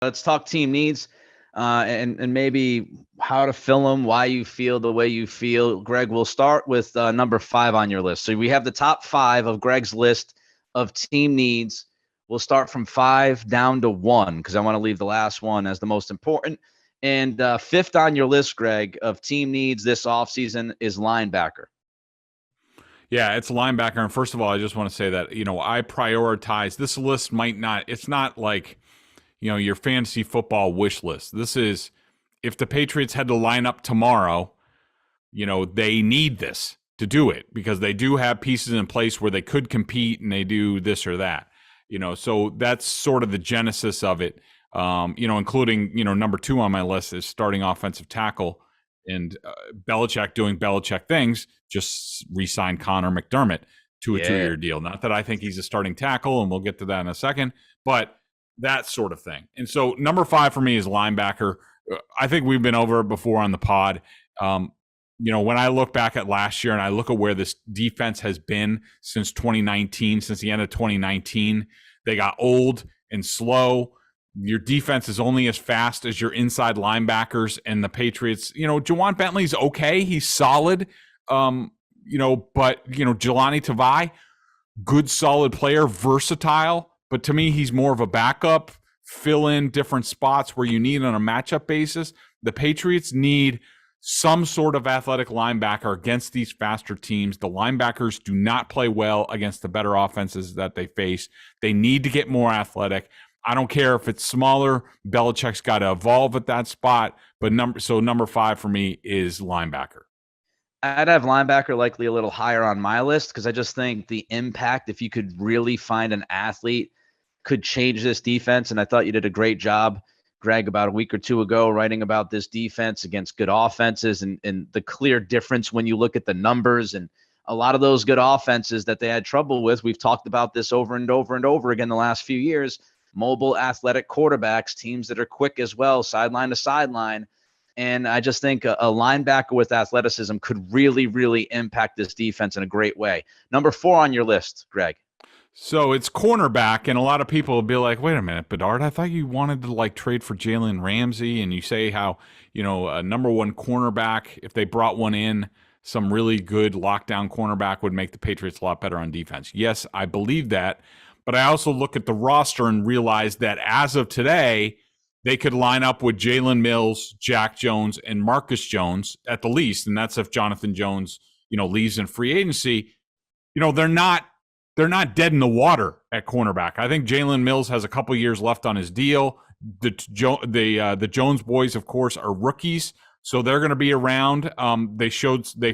Let's talk team needs and maybe how to fill them, why you feel the way you feel. Greg, we'll start with number 5 on your list. So we have the top 5 of Greg's list of team needs. We'll start from 5 down to 1 because I want to leave the last one as the most important. And 5th on your list, Greg, of team needs this offseason is linebacker. Yeah, it's linebacker. And first of all, I just want to say that, I prioritize this list. It's not like, your fantasy football wish list. This is, if the Patriots had to line up tomorrow, they need this to do it because they do have pieces in place where they could compete and they do this or that, so that's sort of the genesis of it. Including, number 2 on my list is starting offensive tackle, and Belichick doing Belichick things, just re-signed Connor McDermott to a 2-year deal. Not that I think he's a starting tackle, and we'll get to that in a second, but that sort of thing. And so number 5 for me is linebacker. I think we've been over it before on the pod. When I look back at last year and I look at where this defense has been since 2019, since the end of 2019, they got old and slow. Your defense is only as fast as your inside linebackers, and the Patriots, Juwan Bentley's okay. He's solid. But, Jelani Tavai, good, solid player, versatile. But to me, he's more of a backup, fill in different spots where you need on a matchup basis. The Patriots need some sort of athletic linebacker against these faster teams. The linebackers do not play well against the better offenses that they face. They need to get more athletic. I don't care if it's smaller. Belichick's got to evolve at that spot. But number 5 for me is linebacker. I'd have linebacker likely a little higher on my list because I just think the impact, if you could really find an athlete, could change this defense. And I thought you did a great job, Greg, about a week or 2 ago, writing about this defense against good offenses and the clear difference when you look at the numbers and a lot of those good offenses that they had trouble with. We've talked about this over and over and over again the last few years. Mobile, athletic quarterbacks, teams that are quick as well, sideline to sideline. And I just think a linebacker with athleticism could really, really impact this defense in a great way. Number 4 on your list, Greg. So it's cornerback, and a lot of people will be like, wait a minute, Bedard, I thought you wanted to trade for Jalen Ramsey, and you say how, a number 1 cornerback, if they brought one in, some really good lockdown cornerback would make the Patriots a lot better on defense. Yes, I believe that, but I also look at the roster and realize that as of today, they could line up with Jalen Mills, Jack Jones, and Marcus Jones at the least, and that's if Jonathan Jones, leaves in free agency. They're not dead in the water at cornerback. I think Jalen Mills has a couple years left on his deal. The Jones boys, of course, are rookies, so they're going to be around. They've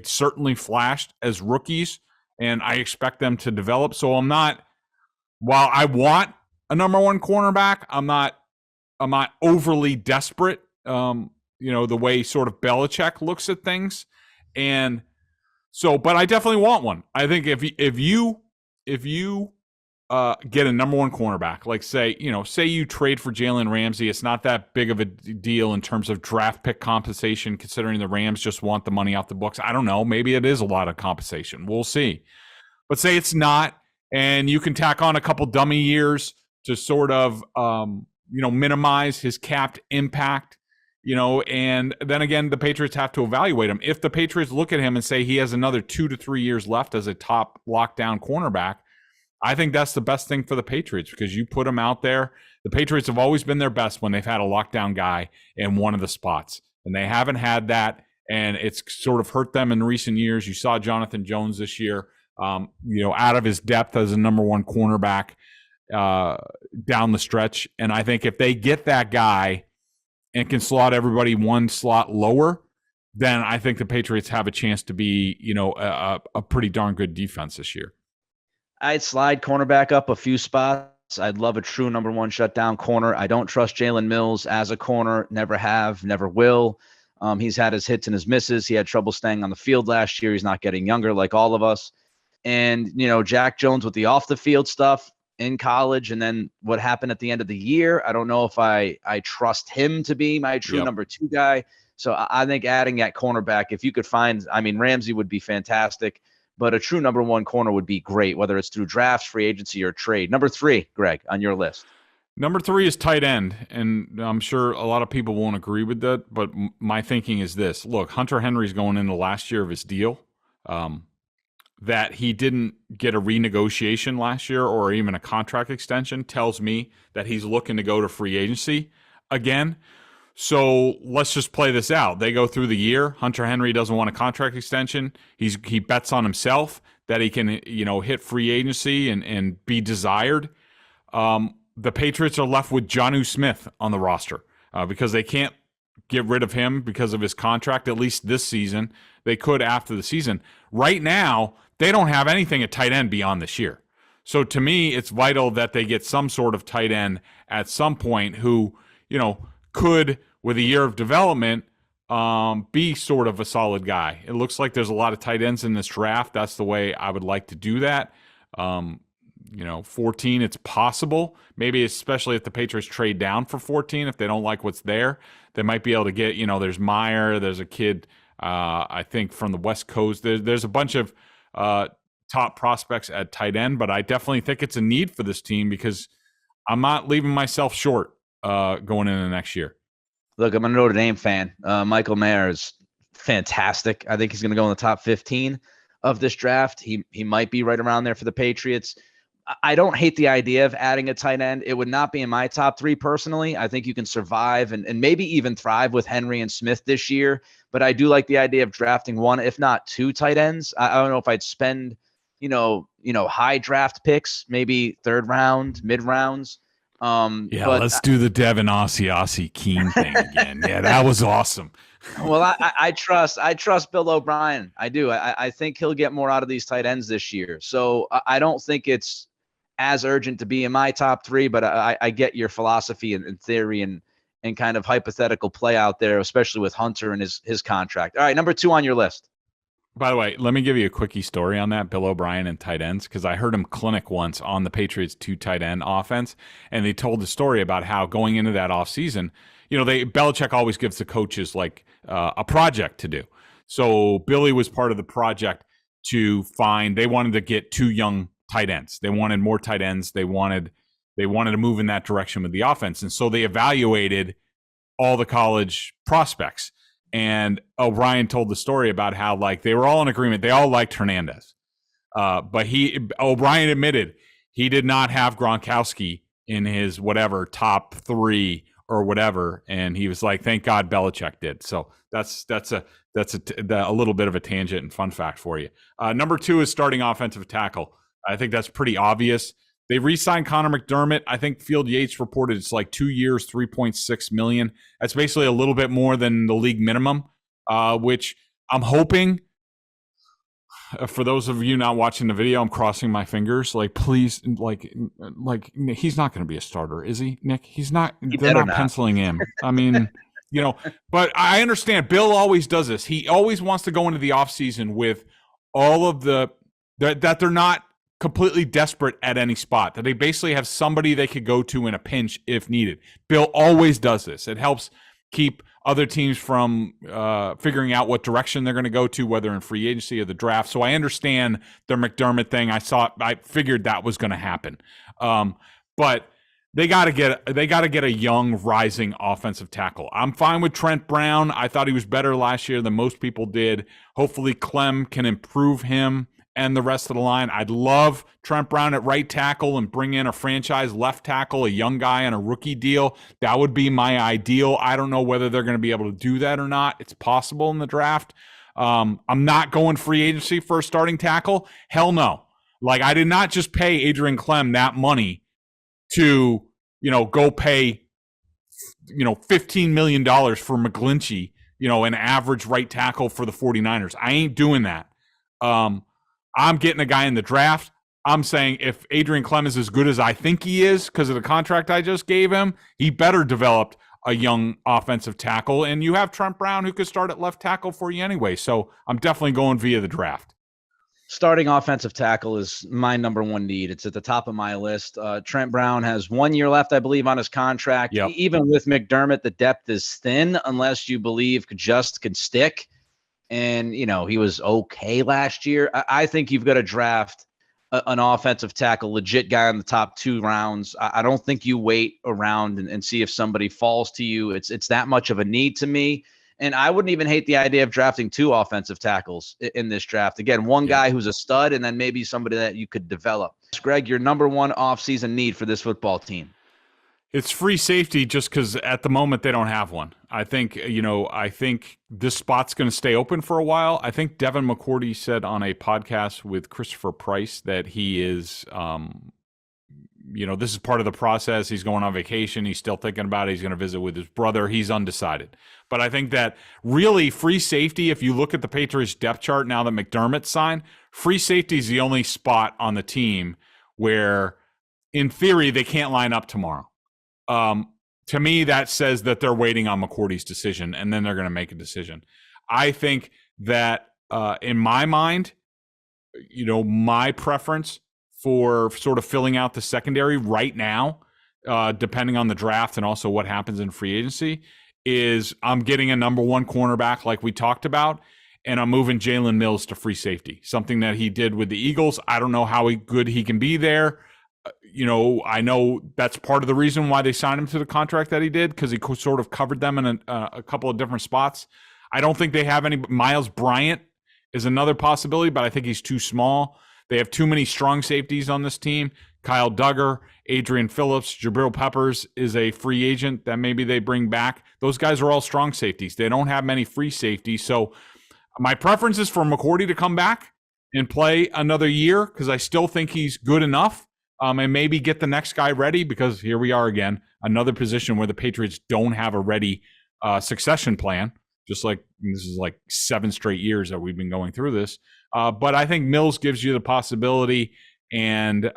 certainly flashed as rookies, and I expect them to develop. So while I want a number 1 cornerback, I'm not overly desperate. The way sort of Belichick looks at things, and so, but I definitely want one. I think if you get a number 1 cornerback, say you trade for Jalen Ramsey, it's not that big of a deal in terms of draft pick compensation, considering the Rams just want the money off the books. I don't know. Maybe it is a lot of compensation. We'll see. But say it's not, and you can tack on a couple dummy years to sort of, minimize his capped impact, and then again, the Patriots have to evaluate him. If the Patriots look at him and say he has another 2 to 3 years left as a top lockdown cornerback, I think that's the best thing for the Patriots because you put him out there. The Patriots have always been their best when they've had a lockdown guy in one of the spots, and they haven't had that, and it's sort of hurt them in recent years. You saw Jonathan Jones this year, out of his depth as a number 1 cornerback down the stretch. And I think if they get that guy and can slot everybody 1 slot lower, then I think the Patriots have a chance to be, a pretty darn good defense this year. I'd slide cornerback up a few spots. I'd love a true number 1 shutdown corner. I don't trust Jalen Mills as a corner. Never have, never will. He's had his hits and his misses. He had trouble staying on the field last year. He's not getting younger like all of us. And, Jack Jones with the off the field stuff in college and then what happened at the end of the year, I don't know if I trust him to be my true number 2 guy. So I think adding that cornerback, if you could find, Ramsey would be fantastic, but a true number 1 corner would be great, whether it's through drafts, free agency, or trade. Number 3, Greg, on your list. Number 3 is tight end, and I'm sure a lot of people won't agree with that, but my thinking is this. Look, Hunter Henry's going into the last year of his deal. That he didn't get a renegotiation last year or even a contract extension tells me that he's looking to go to free agency again. So let's just play this out. They go through the year. Hunter Henry doesn't want a contract extension. He bets on himself that he can, hit free agency and be desired. The Patriots are left with Jonnu Smith on the roster because they can't get rid of him because of his contract, at least this season. They could after the season. Right now, they don't have anything at tight end beyond this year. So to me, it's vital that they get some sort of tight end at some point who, could, with a year of development, be sort of a solid guy. It looks like there's a lot of tight ends in this draft. That's the way I would like to do that. 14, it's possible. Maybe especially if the Patriots trade down for 14, if they don't like what's there, they might be able to get, there's Meyer, there's a kid, I think from the West Coast. There's a bunch of top prospects at tight end, but I definitely think it's a need for this team because I'm not leaving myself short going into next year. Look, I'm a Notre Dame fan. Michael Mayer is fantastic. I think he's going to go in the top 15 of this draft. He might be right around there for the Patriots. I don't hate the idea of adding a tight end. It would not be in my top 3 personally. I think you can survive and maybe even thrive with Henry and Smith this year. But I do like the idea of drafting 1, if not 2 tight ends. I don't know if I'd spend, high draft picks, maybe 3rd round, mid rounds. Let's do the Devin Asiasi Keen thing again. Yeah, that was awesome. Well, I trust Bill O'Brien. I do. I think he'll get more out of these tight ends this year. So I don't think it's as urgent to be in my top 3, but I get your philosophy and theory and kind of hypothetical play out there, especially with Hunter and his contract. All right, number 2 on your list. By the way, let me give you a quickie story on that, Bill O'Brien and tight ends, because I heard him clinic once on the Patriots 2 tight end offense, and they told the story about how going into that offseason, Belichick always gives the coaches like a project to do. So Billy was part of the project to they wanted to get 2 young tight ends. They wanted more tight ends. They wanted to move in that direction with the offense. And so they evaluated all the college prospects. And O'Brien told the story about how they were all in agreement. They all liked Hernandez. But O'Brien admitted he did not have Gronkowski in his whatever top 3 or whatever. And he was like, thank God Belichick did. So that's a little bit of a tangent and fun fact for you. Number 2 is starting offensive tackle. I think that's pretty obvious. They re-signed Connor McDermott. I think Field Yates reported it's 2 years, $3.6 million. That's basically a little bit more than the league minimum, which I'm hoping. For those of you not watching the video, I'm crossing my fingers. Please, he's not going to be a starter, is he, Nick? He's not. They're not penciling him. I mean, But I understand. Bill always does this. He always wants to go into the offseason with all of that they're not completely desperate at any spot, that they basically have somebody they could go to in a pinch if needed. Bill always does this. It helps keep other teams from figuring out what direction they're going to go to, whether in free agency or the draft. So I understand the McDermott thing. I figured that was going to happen. But they got to get a young rising offensive tackle. I'm fine with Trent Brown. I thought he was better last year than most people did. Hopefully Clem can improve him and the rest of the line. I'd love Trent Brown at right tackle and bring in a franchise left tackle, a young guy on a rookie deal. That would be my ideal. I don't know whether they're going to be able to do that or not. It's possible in the draft. I'm not going free agency for a starting tackle. Hell no. I did not just pay Adrian Clem that money to, go pay, $15 million for McGlinchey, an average right tackle for the 49ers. I ain't doing that. I'm getting a guy in the draft. I'm saying if Adrian Clem is as good as I think he is because of the contract I just gave him, he better develop a young offensive tackle. And you have Trent Brown who could start at left tackle for you anyway. So I'm definitely going via the draft. Starting offensive tackle is my number 1 need. It's at the top of my list. Trent Brown has 1 year left, I believe, on his contract. Yep. Even with McDermott, the depth is thin unless you believe just could stick. And, he was okay last year. I think you've got to draft an offensive tackle, legit guy in the top 2 rounds. I don't think you wait around and see if somebody falls to you. It's that much of a need to me. And I wouldn't even hate the idea of drafting 2 offensive tackles in this draft. Again, one guy who's a stud and then maybe somebody that you could develop. Greg, your number 1 offseason need for this football team? It's free safety, just because at the moment they don't have one. I think this spot's going to stay open for a while. I think Devin McCourty said on a podcast with Christopher Price that he is, this is part of the process. He's going on vacation. He's still thinking about it. He's going to visit with his brother. He's undecided. But I think that really free safety, if you look at the Patriots depth chart now that McDermott's signed, free safety is the only spot on the team where, in theory, they can't line up tomorrow. To me, that says that they're waiting on McCourty's decision, and then they're going to make a decision. I think that in my mind, my preference for sort of filling out the secondary right now, depending on the draft and also what happens in free agency, is I'm getting a number 1 cornerback like we talked about, and I'm moving Jalen Mills to free safety, something that he did with the Eagles. I don't know how good he can be there. I know that's part of the reason why they signed him to the contract that he did, because he sort of covered them in a couple of different spots. I don't think they have any. Miles Bryant is another possibility, but I think he's too small. They have too many strong safeties on this team. Kyle Duggar, Adrian Phillips, Jabril Peppers is a free agent that maybe they bring back. Those guys are all strong safeties. They don't have many free safeties. So my preference is for McCourty to come back and play another year, because I still think he's good enough. And maybe get the next guy ready, because here we are again, another position where the Patriots don't have a ready succession plan, just like this is like 7 straight years that we've been going through this. But I think Mills gives you the possibility, and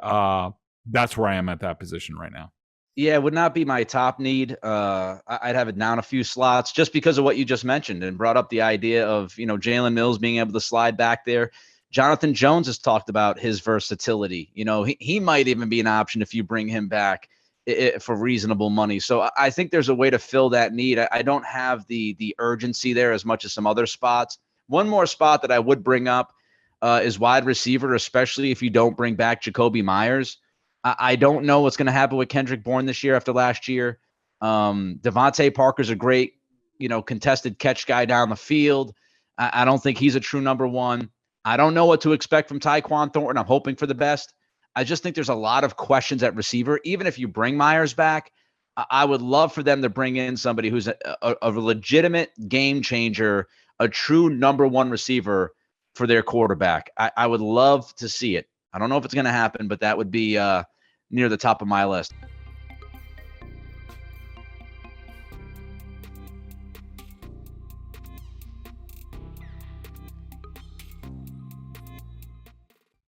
that's where I am at that position right now. Yeah, it would not be my top need. I'd have it down a few slots just because of what you just mentioned and brought up the idea of, Jalen Mills being able to slide back there. Jonathan Jones has talked about his versatility. He might even be an option if you bring him back for reasonable money. So I think there's a way to fill that need. I don't have the urgency there as much as some other spots. One more spot that I would bring up is wide receiver, especially if you don't bring back Jacoby Myers. I don't know what's going to happen with Kendrick Bourne this year after last year. Devontae Parker's a great, contested catch guy down the field. I don't think he's a true number 1. I don't know what to expect from Tyquan Thornton. I'm hoping for the best. I just think there's a lot of questions at receiver. Even if you bring Myers back, I would love for them to bring in somebody who's a legitimate game changer, a true number 1 receiver for their quarterback. I would love to see it. I don't know if it's going to happen, but that would be near the top of my list.